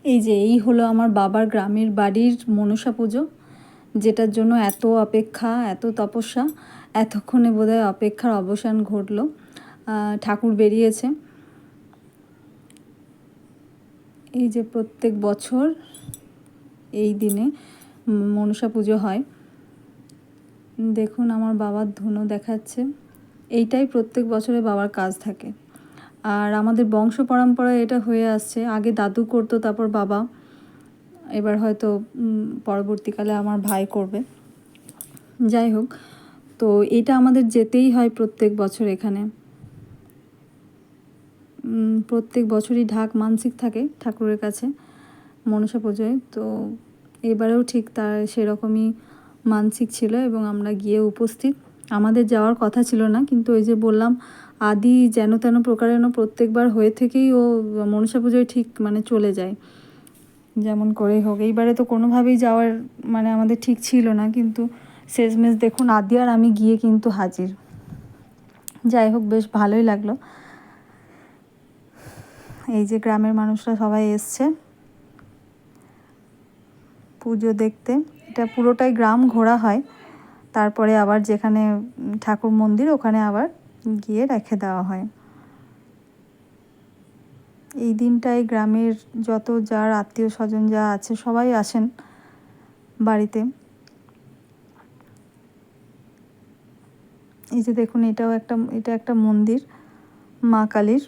এই হলো আমার বাবার গ্রামের বাড়ির মনসা পুজো, যেটার জন্য এত অপেক্ষা, এত তপস্যা। এতক্ষণে বোধহয় অপেক্ষার অবসান ঘটল। ঠাকুর বেরিয়েছে। এই যে প্রত্যেক বছর এই দিনে মনসা পুজো হয়। দেখুন আমার বাবার ধুনো দেখাচ্ছে। এইটাই প্রত্যেক বছরে বাবার কাজ থাকে। আর আমাদের বংশ পরম্পরায় এটা হয়ে আসছে। আগে দাদু করতো, তারপর বাবা, এবার হয়তো পরবর্তীকালে আমার ভাই করবে। যাই হোক, তো এটা আমাদের যেতেই হয় প্রত্যেক বছর এখানে। প্রত্যেক বছরই ঢাক মানসিক থাকে ঠাকুরের কাছে মনসা পুজোয়। তো এবারেও ঠিক তার সেরকমই মানসিক ছিল এবং আমরা গিয়ে উপস্থিত। আমাদের যাওয়ার কথা ছিল না, কিন্তু ওই যে বললাম, আদি যেন তেন প্রকারেণ প্রত্যেকবার হয়ে থেকেই ও মনসা পুজোয় ঠিক মানে চলে যায় যেমন করেই হোক। এইবারে তো কোনোভাবেই যাওয়ার মানে আমাদের ঠিক ছিল না, কিন্তু শেষমেশ দেখুন আদি আর আমি গিয়ে কিন্তু হাজির। যাই হোক, বেশ ভালোই লাগলো। এই যে গ্রামের মানুষরা সবাই এসছে পুজো দেখতে। এটা পুরোটাই গ্রাম ঘোরা হয়, তারপরে আবার যেখানে ঠাকুর মন্দির ওখানে আবার গিয়ে রেখে দেওয়া হয়। এই দিনটায় গ্রামের যত যার আত্মীয় স্বজন যা আছে সবাই আসেন বাড়িতে। এই যে দেখুন এটা একটা মন্দির মা কালীর।